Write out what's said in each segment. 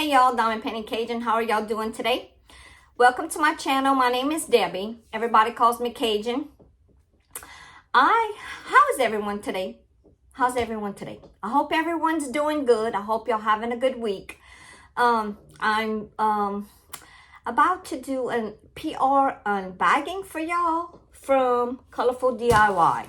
Hey y'all, Diamond Painting Cajun. How are y'all doing today? Welcome to my channel. My name is Debbie. Everybody calls me Cajun. How is everyone today? How's everyone today? I hope everyone's doing good. I hope y'all having a good week. I'm about to do a PR unbagging for y'all from Colorful DIY.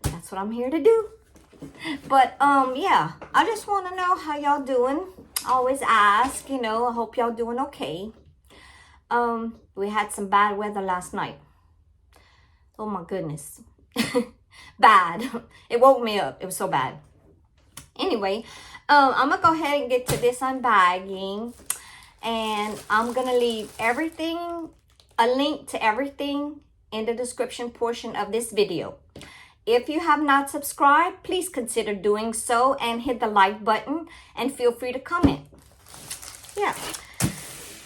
That's what I'm here to do. But yeah, I just want to know how y'all doing. I always ask, you know, I hope y'all doing okay. We had some bad weather last night. Oh my goodness. Bad. It woke me up. It was so bad. Anyway, I'm gonna go ahead and get to this unbagging, and I'm gonna leave everything, a link to everything in the description portion of this video. If you have not subscribed, please consider doing so and hit the like button and feel free to comment. Yeah.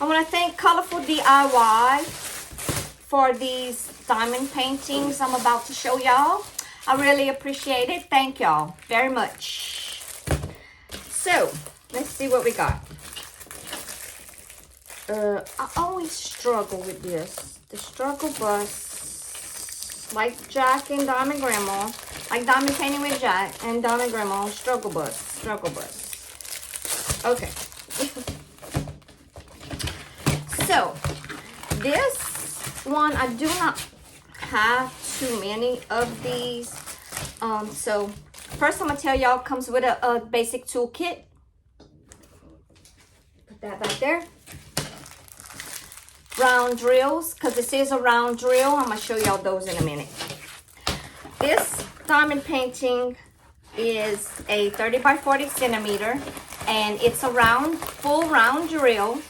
I want to thank Colorful DIY for these diamond paintings I'm about to show y'all. I really appreciate it. Thank y'all very much. So, let's see what we got. I always struggle with this. The struggle bus. Like Jack and Diamond Grandma, like Diamond Painting with Jack and Diamond Grandma, struggle bus. Okay. So, this one, I do not have too many of these. So, first I'm going to tell y'all, comes with a basic toolkit. Put that back there. Round drills, because this is a round drill. I'm going to show y'all those in a minute. This diamond painting is a 30 by 40 centimeter, and it's a round, full round drill.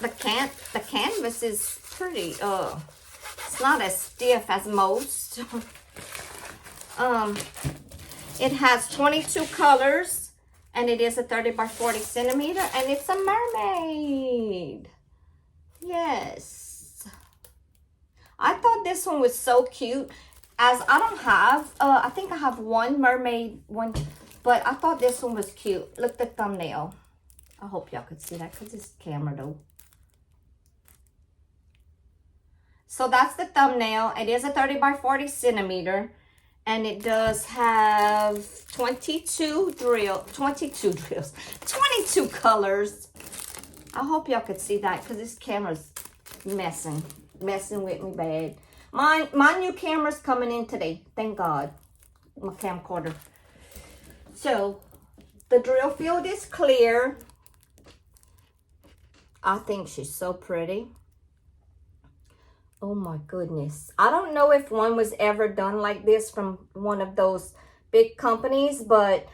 The canvas is pretty, it's not as stiff as most. It has 22 colors. And it is a 30 by 40 centimeter, and it's a mermaid. Yes. I thought this one was so cute. As I don't have, I think I have one mermaid one, but I thought this one was cute. Look at the thumbnail. I hope y'all could see that because it's camera though. So that's the thumbnail. It is a 30 by 40 centimeter. And it does have 22 colors. I hope y'all could see that because this camera's messing with me bad. My new camera's coming in today. Thank God. My camcorder. So, the drill field is clear. I think she's so pretty. Oh my goodness. I don't know if one was ever done like this from one of those big companies, but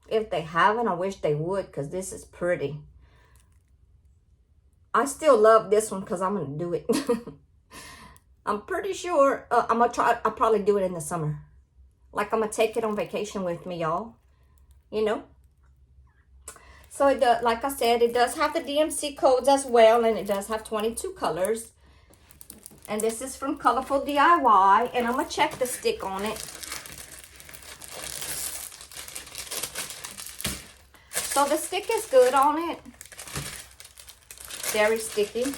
if they haven't, I wish they would, because this is pretty. I still love this one because I'm going to do it. I'm pretty sure I'm going to try. I'll probably do it in the summer. Like I'm going to take it on vacation with me, y'all. You know? So, it does, like I said, it does have the DMC codes as well, and it does have 22 colors. And this is from Colorful DIY. And I'm going to check the stick on it. So the stick is good on it. Very sticky.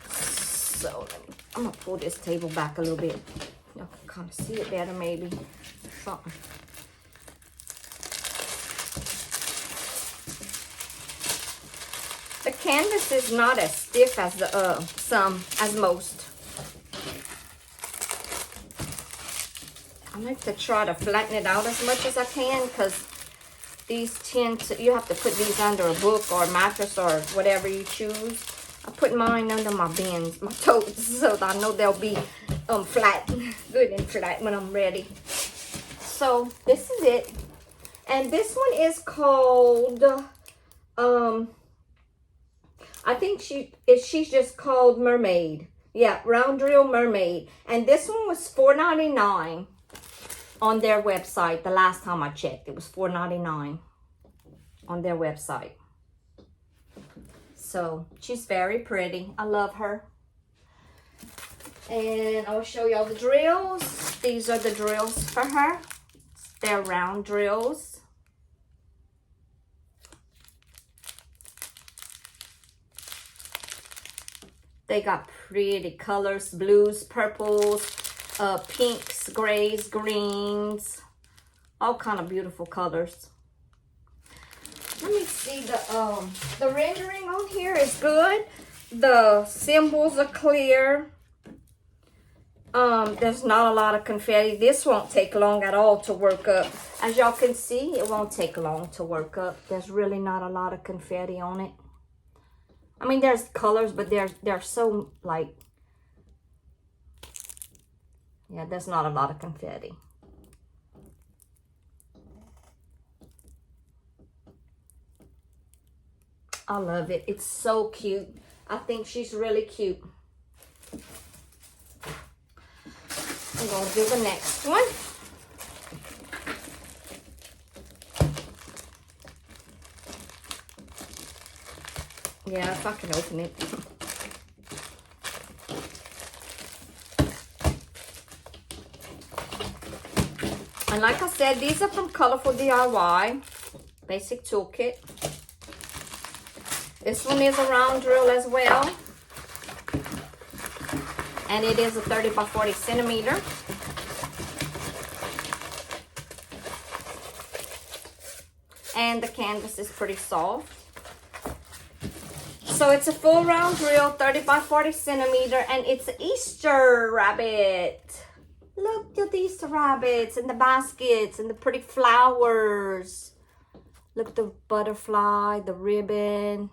So I'm going to pull this table back a little bit. Y'all can kind of see it better maybe. Something. The canvas is not as stiff as as most. I like to try to flatten it out as much as I can, because these tend to, you have to put these under a book or a mattress or whatever you choose. I put mine under my bins, my totes, so that I know they'll be flat, good and flat when I'm ready. So this is it. And this one is called, I think she's just called Mermaid. Yeah, Round Drill Mermaid. And this one was $4.99 on their website. The last time I checked, it was $4.99 on their website. So she's very pretty. I love her. And I'll show y'all the drills. These are the drills for her. They're round drills. They got pretty colors, blues, purples, pinks, grays, greens, all kind of beautiful colors. Let me see, the rendering on here is good. The symbols are clear. There's not a lot of confetti. This won't take long at all to work up. As y'all can see, it won't take long to work up. There's really not a lot of confetti on it. I mean, there's colors, but they're so like, yeah, there's not a lot of confetti. I love it. It's so cute. I think she's really cute. I'm going to do the next one. Yeah, if I can open it. And like I said, these are from Colorful DIY. Basic toolkit. This one is a round drill as well. And it is a 30 by 40 centimeter. And the canvas is pretty soft. So it's a full round drill, 30 by 40 centimeter, and it's an Easter rabbit. Look at the Easter rabbits and the baskets and the pretty flowers. Look, the butterfly, the ribbon.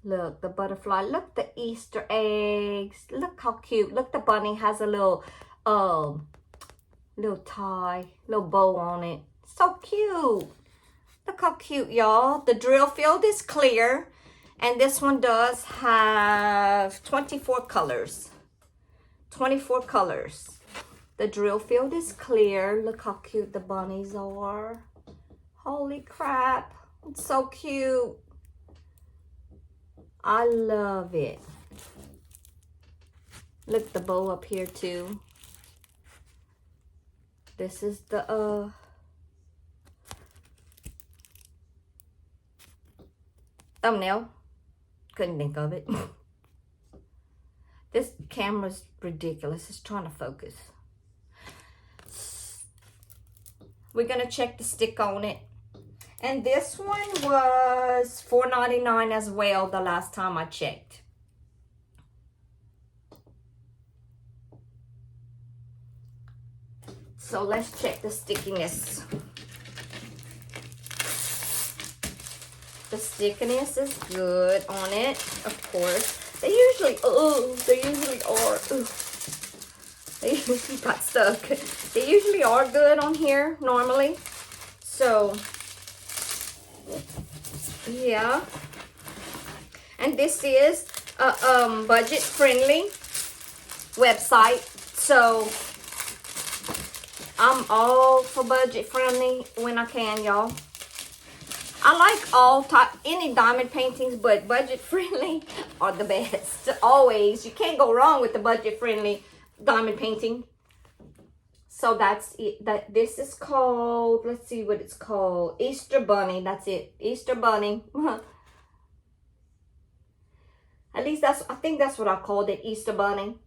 Look, the butterfly. Look, the Easter eggs. Look how cute. Look, the bunny has a little tie, little bow on it. So cute. Look how cute, y'all. The drill field is clear. And this one does have 24 colors. 24 colors. The drill field is clear. Look how cute the bunnies are. Holy crap. It's so cute. I love it. Look, the bow up here too. This is the thumbnail. Couldn't think of it. This camera's ridiculous. It's trying to focus. We're gonna check the stick on it. And this one was $4.99 as well the last time I checked. So let's check the stickiness. The stickiness is good on it, of course. They usually are. They usually got stuck. They usually are good on here normally. So, yeah. And this is a budget-friendly website. So, I'm all for budget-friendly when I can, y'all. I like any diamond paintings, but budget-friendly are the best. Always. You can't go wrong with the budget-friendly diamond painting. So that's it. This is called, let's see what it's called. Easter Bunny. That's it. Easter Bunny. At least I think that's what I called it. Easter Bunny.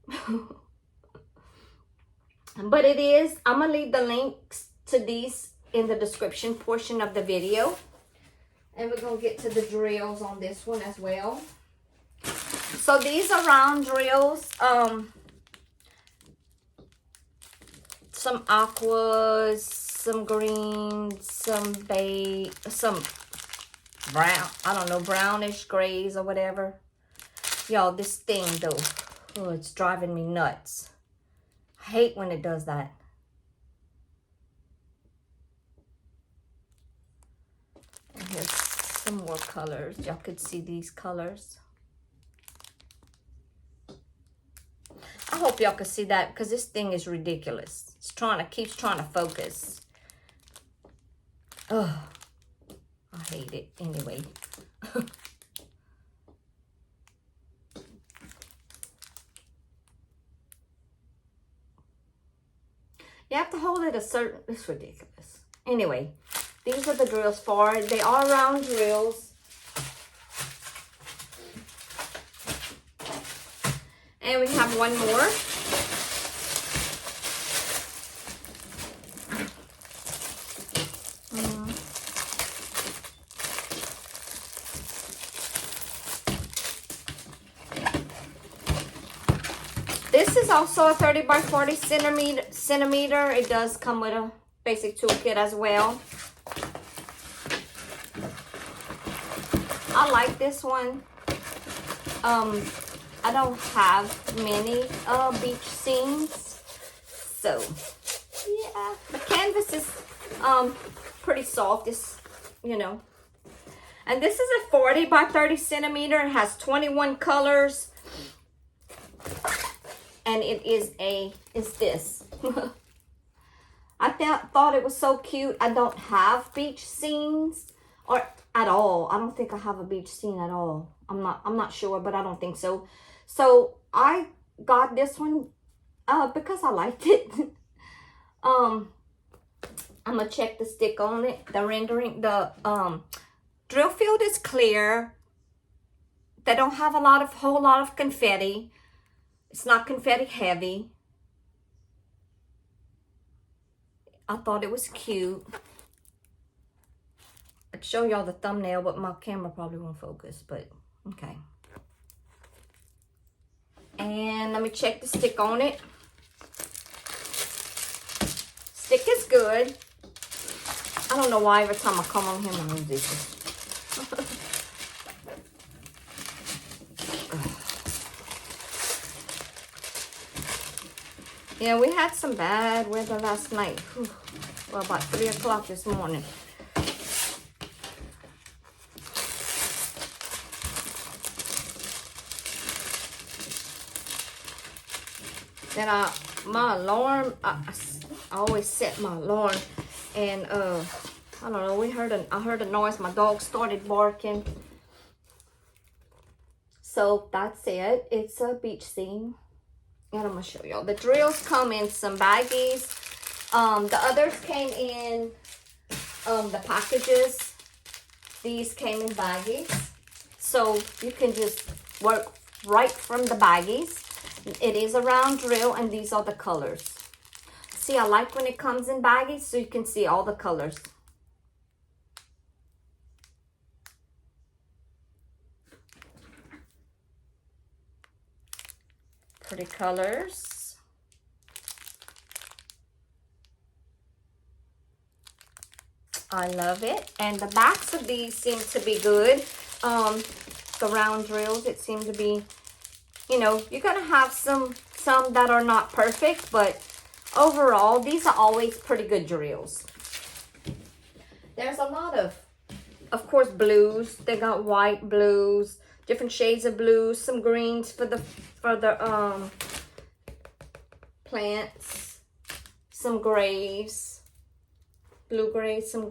But it is. I'm going to leave the links to these in the description portion of the video. And we're going to get to the drills on this one as well. So these are round drills. Some aquas, some greens, some beige, some brown, I don't know, brownish grays or whatever. Y'all, this thing though, oh, it's driving me nuts. I hate when it does that. And here's some more colors. Y'all could see these colors. I hope y'all can see that because this thing is ridiculous. It's keeps trying to focus. Oh, I hate it anyway. You have to hold it a certain, it's ridiculous. Anyway, these are the drills for it. They are round drills. And we have one more. This is also a 30 by 40 centimeter. It does come with a basic toolkit as well. I like this one. I don't have many beach scenes, so yeah. The canvas is pretty soft. It's, you know. And this is a 40 by 30 centimeter. It has 21 colors. And it is this. I thought it was so cute. I don't have beach scenes or at all. I don't think I have a beach scene at all. I'm not sure, but I don't think so. So I got this one because I liked it. I'm gonna check the stick on it. The rendering, the drill field is clear. They don't have whole lot of confetti. It's not confetti heavy. I thought it was cute. I'd show y'all the thumbnail, but my camera probably won't focus, but okay. And let me check the stick on it. Stick is good. I don't know why every time I come on here, I lose this. Yeah, we had some bad weather last night. Whew. Well, about 3 o'clock this morning. Then my alarm, I always set my alarm, and I don't know, I heard a noise. My dog started barking. So that's it. It's a beach scene. And I'm gonna show y'all. The drills come in some baggies. The others came in the packages. These came in baggies. So you can just work right from the baggies. It is a round drill, and these are the colors. See, I like when it comes in baggies so you can see all the colors. Pretty colors. I love it. And the backs of these seem to be good. The round drills, it seemed to be, you know, you're going to have some that are not perfect, but overall, these are always pretty good drills. There's a lot of course, blues. They got white, blues, different shades of blues, some greens for the plants, some grays, blue grays, some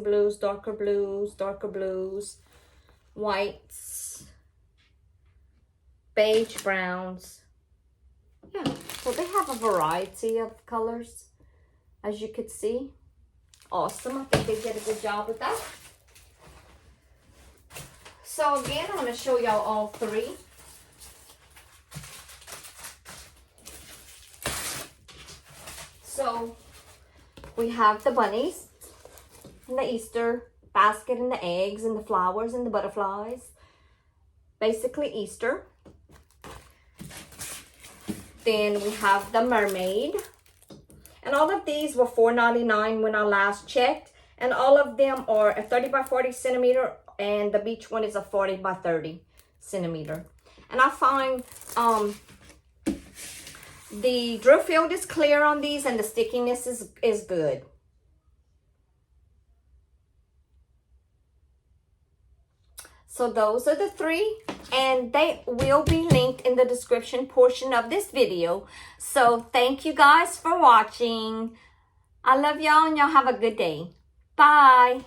blues, darker blues, whites, beige browns. Yeah, so they have a variety of colors, as you could see. Awesome. I think they did a good job with that. So again, I'm going to show y'all all three. So we have the bunnies and the Easter basket and the eggs and the flowers and the butterflies. Basically Easter. Then we have the mermaid. And all of these were $4.99 when I last checked. And all of them are a 30 by 40 centimeter. And the beach one is a 40 by 30 centimeter. And I find the drill field is clear on these and the stickiness is good. So those are the three, and they will be linked in the description portion of this video. So thank you guys for watching. I love y'all, and y'all have a good day. Bye.